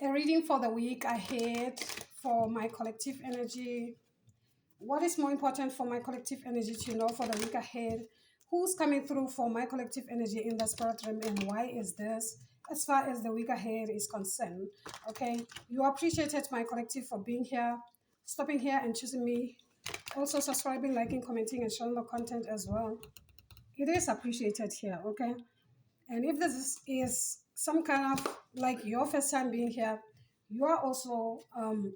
A reading for the week ahead for my collective energy. What is more important for my collective energy to know for the week ahead? Who's coming through for my collective energy in the spirit realm, and why is this as far as the week ahead is concerned? Okay, you appreciated my collective for being here, stopping here and choosing me. Also subscribing, liking, commenting, and sharing the content as well. It is appreciated here, okay? And if this is some kind of like your first time being here, you are also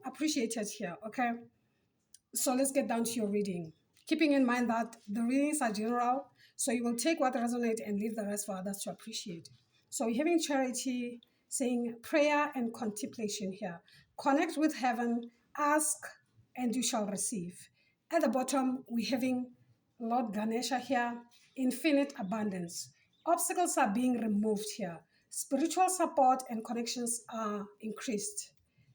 appreciated here, okay? So let's get down to your reading. Keeping in mind that the readings are general, so you will take what resonates and leave the rest for others to appreciate. So we're having charity, saying prayer and contemplation here. Connect with heaven, ask, and you shall receive. At the bottom, we're having Lord Ganesha here, infinite abundance. Obstacles are being removed here. Spiritual support and connections are increased.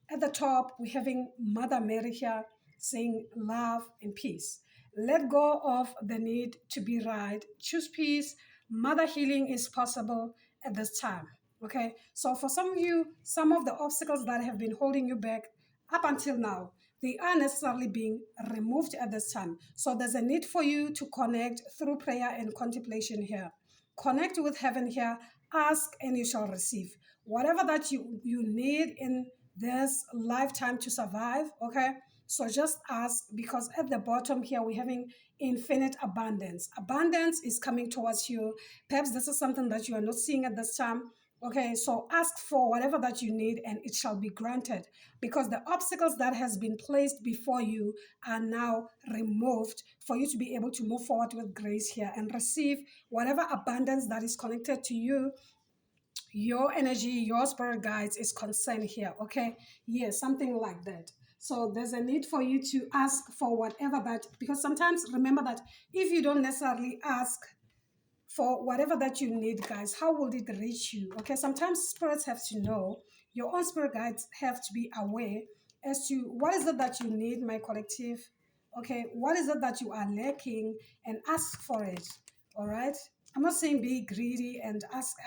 At the top, we're having Mother Mary here, saying love and peace. Let go of the need to be right. Choose peace. Mother healing is possible at this time. Okay, so for some of you, some of the obstacles that have been holding you back up until now, they are necessarily being removed at this time. So there's a need for you to connect through prayer and contemplation here. Connect with heaven here. Ask and you shall receive. Whatever that you need in this lifetime to survive, okay? So just ask, because at the bottom here, we're having infinite abundance. Abundance is coming towards you. Perhaps this is something that you are not seeing at this time. Okay, so ask for whatever that you need and it shall be granted, because the obstacles that has been placed before you are now removed for you to be able to move forward with grace here and receive whatever abundance that is connected to you, your energy, your spirit guides is concerned here, okay? Yes, something like that. So there's a need for you to ask for whatever that, because sometimes remember that if you don't necessarily ask for whatever that you need, guys, how will it reach you? Okay, sometimes spirits have to know, your own spirit guides have to be aware as to what is it that you need, my collective. Okay, what is it that you are lacking, and ask for it. All right, I'm not saying be greedy and ask,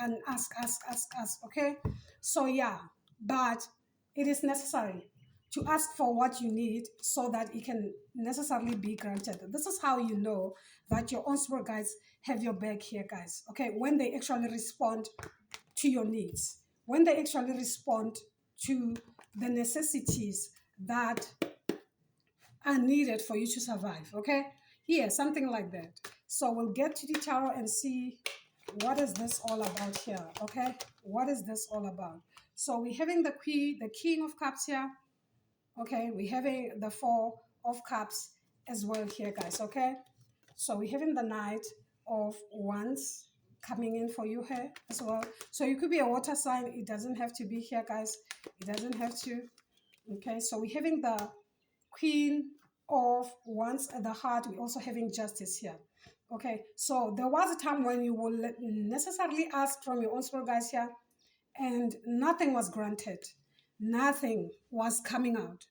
okay? So yeah, but it is necessary to ask for what you need so that it can necessarily be granted. This is how you know that your own spirit guides have your back here, guys. Okay, when they actually respond to your needs, when they actually respond to the necessities that are needed for you to survive, okay? Yeah, something like that. So we'll get to the tarot and see what is this all about here, okay? What is this all about? So we're having the King of Cups here. Okay, we're having the Four of Cups as well here, guys, okay? So we're having the Knight of Wands coming in for you here as well. So you could be a water sign. It doesn't have to be here, guys. It doesn't have to. Okay, so we're having the Queen of Wands at the heart. We're also having Justice here. Okay, so there was a time when you will necessarily ask from your own spirit guys here, and nothing was granted. Nothing was coming out.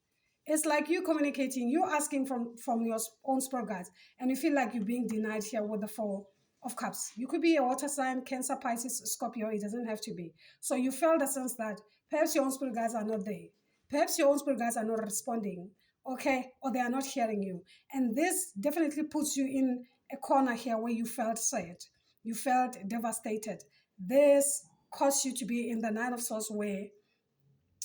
It's like you communicating, you asking from your own spirit guides, and you feel like you're being denied here with the Four of Cups. You could be a water sign, Cancer, Pisces, Scorpio. It doesn't have to be. So you feel the sense that perhaps your own spirit guides are not there. Perhaps your own spirit guides are not responding, okay, or they are not hearing you. And this definitely puts you in a corner here where you felt sad. You felt devastated. This caused you to be in the Nine of Swords where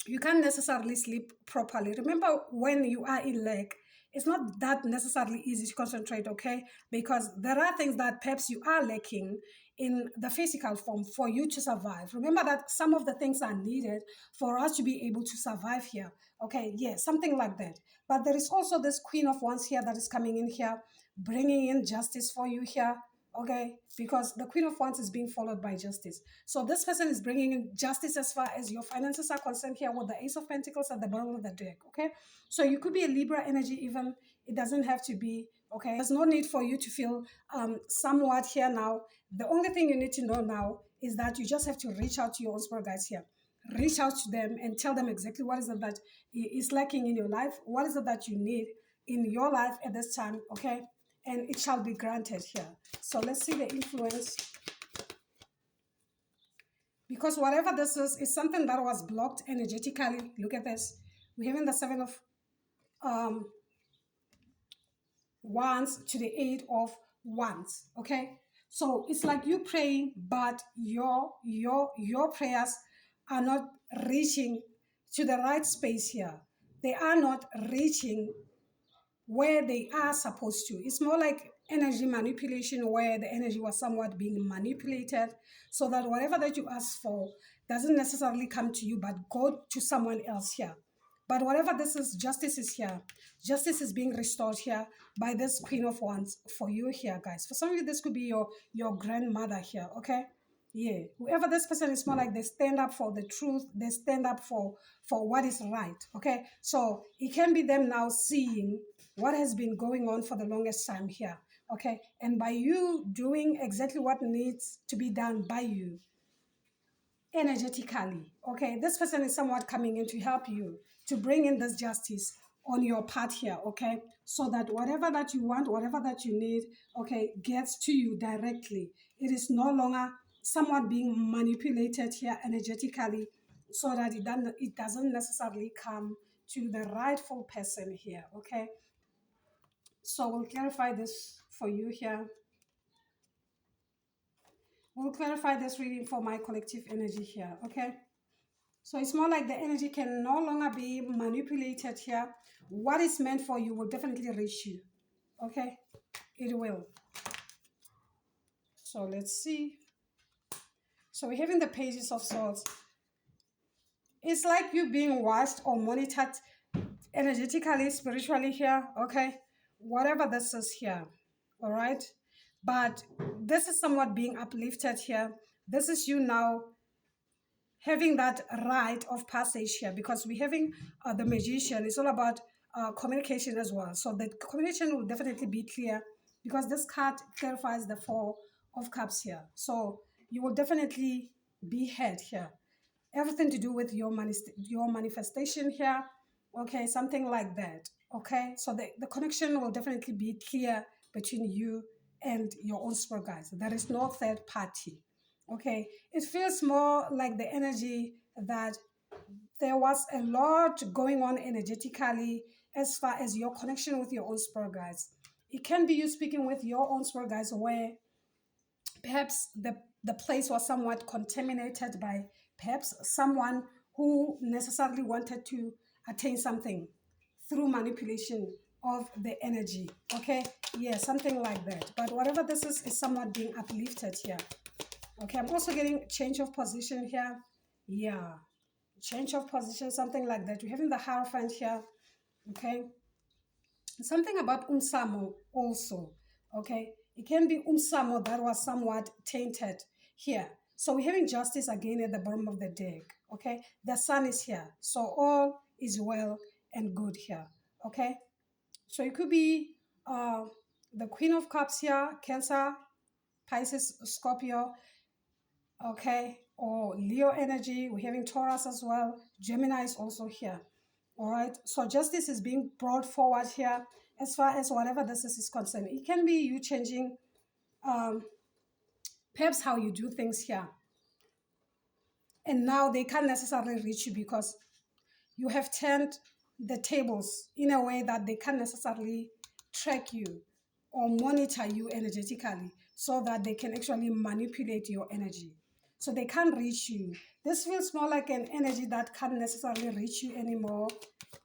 you can't necessarily sleep properly. Remember, when you are in lack, it's not that necessarily easy to concentrate, okay? Because there are things that perhaps you are lacking in the physical form for you to survive. Remember that some of the things are needed for us to be able to survive here, okay? Yeah, something like that. But there is also this Queen of Wands here that is coming in here, bringing in justice for you here, okay? Because the Queen of Wands is being followed by justice. So this person is bringing in justice as far as your finances are concerned here with the Ace of Pentacles at the bottom of the deck, okay? So you could be a Libra energy even. It doesn't have to be, okay? There's no need for you to feel somewhat here now. The only thing you need to know now is that you just have to reach out to your own spirit guides here. Reach out to them and tell them exactly what is it that is lacking in your life. What is it that you need in your life at this time, okay? And it shall be granted here. So let's see the influence Because whatever this is something that was blocked energetically. Look at this. We're having the seven of um, wands to the eight of wands. Okay, so it's like you praying, but your prayers are not reaching to the right space here. They are not reaching where they are supposed to. It's more like energy manipulation, where the energy was somewhat being manipulated so that whatever that you ask for doesn't necessarily come to you but go to someone else here. But whatever this is, justice is here. Justice is being restored here by this Queen of Wands for you here, guys. For some of you, this could be your grandmother here, okay? Yeah, whoever this person is, more like they stand up for the truth. They stand up for what is right. Okay, so it can be them now seeing what has been going on for the longest time here. Okay, and by you doing exactly what needs to be done by you energetically, okay, this person is somewhat coming in to help you to bring in this justice on your part here, okay, so that whatever that you want, whatever that you need, okay, gets to you directly. It is no longer somewhat being manipulated here energetically, so that it doesn't necessarily come to the rightful person here, okay. So we'll clarify this for you here. We'll clarify this reading for my collective energy here, okay. So it's more like the energy can no longer be manipulated here. What is meant for you will definitely reach you. Okay? It will. So let's see. So we're having the pages of swords. It's like you being watched or monitored energetically, spiritually here. Okay? Whatever this is here. All right? But this is somewhat being uplifted here. This is you now having that rite of passage here, because we're having the magician. It's all about communication as well. So the communication will definitely be clear, because this card clarifies the Four of Cups here. So you will definitely be heard here. Everything to do with your manifestation here. Okay, something like that. Okay, so the connection will definitely be clear between you and your own spirit guides. There is no third party. Okay, it feels more like the energy that there was a lot going on energetically as far as your connection with your own spirit guides. It can be you speaking with your own spirit guides, where perhaps the place was somewhat contaminated by perhaps someone who necessarily wanted to attain something through manipulation of the energy. Okay, yeah, something like that. But whatever this is somewhat being uplifted here. Okay, I'm also getting change of position here. Yeah, change of position, something like that. We're having the Hierophant here. Okay, something about Umsamo also. Okay, it can be Umsamo that was somewhat tainted here. So we're having justice again at the bottom of the deck. Okay, the sun is here, so all is well and good here. Okay, so it could be the Queen of Cups here, Cancer, Pisces, Scorpio. Okay, or Leo energy. We're having Taurus as well. Gemini is also here. All right, so justice is being brought forward here as far as whatever this is concerned. It can be you changing perhaps how you do things here, and now they can't necessarily reach you because you have turned the tables in a way that they can't necessarily track you or monitor you energetically, so that they can actually manipulate your energy. So they can't reach you. This feels more like an energy that can't necessarily reach you anymore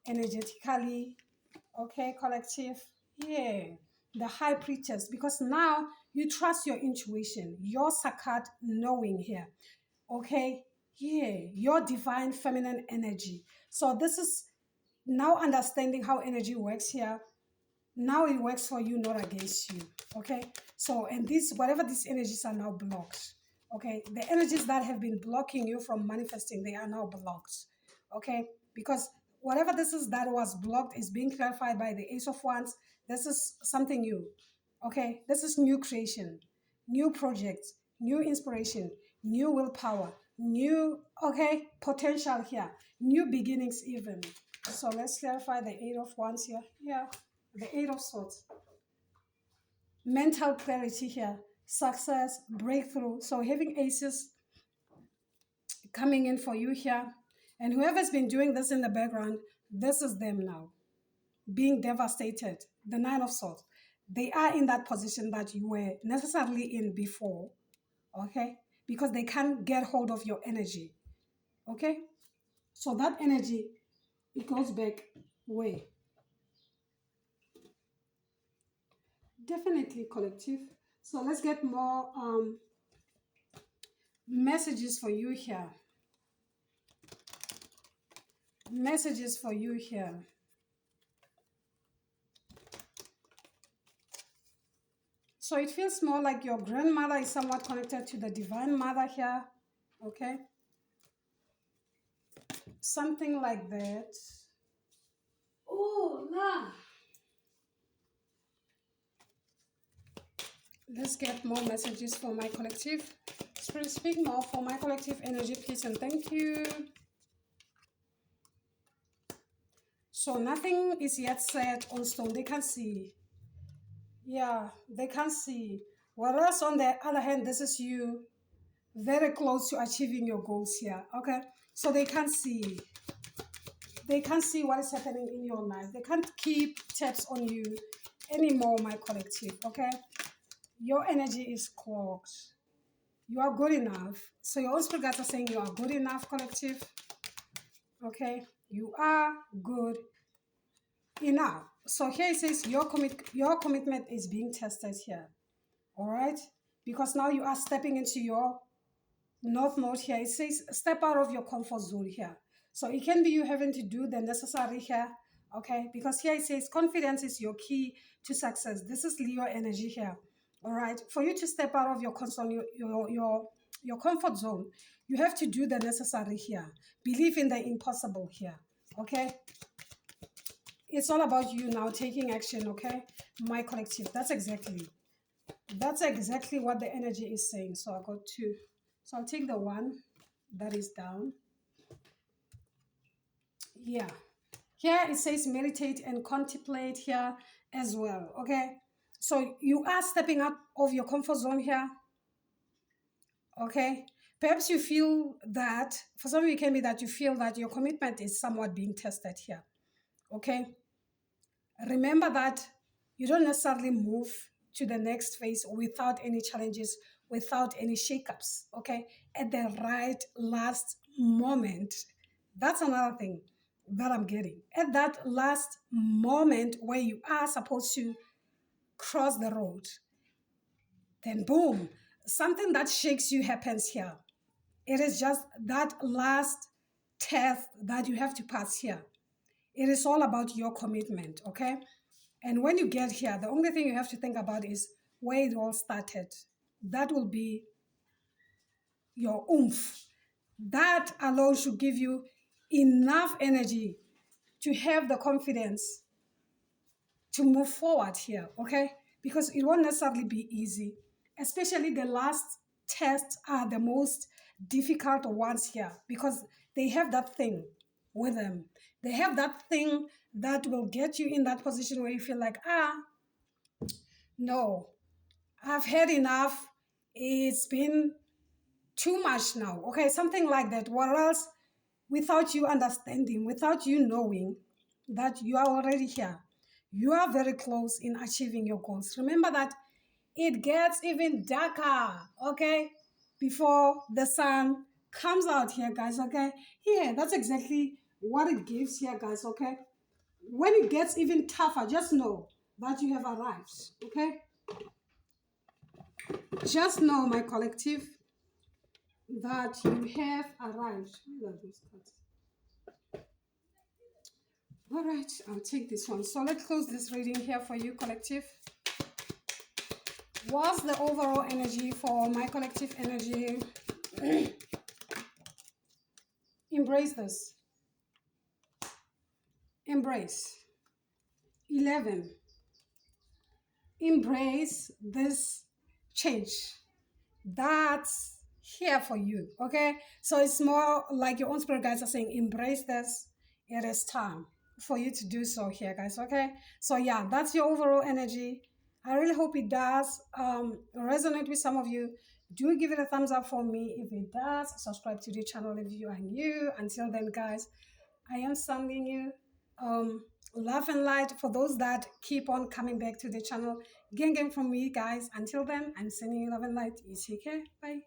energetically. Okay, collective. Yeah. The High Priestess, because now you trust your intuition, your Sakat knowing here. Okay, yeah, your divine feminine energy. So this is now understanding how energy works here. Now it works for you, not against you. Okay, so and these whatever these energies are now blocked. Okay, the energies that have been blocking you from manifesting, they are now blocked. Okay, because whatever this is that was blocked is being clarified by the Ace of Wands. This is something new. Okay, this is new creation, new projects, new inspiration, new willpower, new, okay, potential here, new beginnings even. So let's clarify the Eight of Wands here. Yeah, the Eight of Swords. Mental clarity here, success, breakthrough. So having aces coming in for you here. And whoever's been doing this in the background, this is them now, being devastated. The Nine of Swords. They are in that position that you were necessarily in before, okay? Because they can't get hold of your energy, okay? So that energy, it goes back way. Definitely collective. So let's get more messages for you here. Messages for you here. So it feels more like your grandmother is somewhat connected to the divine mother here, okay? Something like that. Oh, nah. Let's get more messages for my collective. Spirit, speak more for my collective energy, please, and thank you. So nothing is yet set on stone. They can see. Yeah, they can see. Whereas on the other hand, this is you very close to achieving your goals here. Okay, so they can see. They can't see what is happening in your life. They can't keep tabs on you anymore, my collective. Okay, your energy is clogged. You are good enough. So your own spirit guides are saying you are good enough, collective. Okay, you are good enough. So here it says your commitment is being tested here. All right, because now you are stepping into your north node here. It says step out of your comfort zone here. So it can be you having to do the necessary here. Okay, because here it says confidence is your key to success. This is Leo energy here. All right, for you to step out of your your comfort zone, you have to do the necessary here. Believe in the impossible here. Okay, it's all about you now taking action. Okay, my collective. That's exactly what the energy is saying. So I got two. So I'll take the one that is down. Yeah. Here it says meditate and contemplate here as well. Okay. So you are stepping out of your comfort zone here. Okay. Perhaps you feel that, for some of you, it can be that you feel that your commitment is somewhat being tested here. Okay. Remember that you don't necessarily move to the next phase without any challenges, without any shakeups, okay? At the right last moment. That's another thing that I'm getting. At that last moment where you are supposed to cross the road, then boom, something that shakes you happens here. It is just that last test that you have to pass here. It is all about your commitment, okay? And when you get here, the only thing you have to think about is where it all started. That will be your oomph. That alone should give you enough energy to have the confidence to move forward here, okay? Because it won't necessarily be easy. Especially the last tests are the most difficult ones here because they have that thing with them. They have that thing that will get you in that position where you feel like, no, I've had enough. It's been too much now. Okay, something like that. What else? Without you understanding, without you knowing that you are already here, you are very close in achieving your goals. Remember that it gets even darker, okay, before the sun comes out here, guys, okay? Yeah, that's exactly what it gives here, guys, okay? When it gets even tougher, just know that you have arrived, okay? Just know, my collective, that you have arrived. All right, I'll take this one. So let's close this reading here for you, collective. What's the overall energy for my collective energy? Embrace this. Embrace. 11. Embrace this change. That's here for you, okay? So it's more like your own spirit guides are saying, embrace this. It is time for you to do so here, guys, okay? So yeah, that's your overall energy. I really hope it does resonate with some of you. Do give it a thumbs up for me if it does. Subscribe to the channel if you are new. Until then, guys, I am sending you love and light for those that keep on coming back to the channel. Gang gang from me, guys. Until then, I'm sending you love and light. You take care. Bye.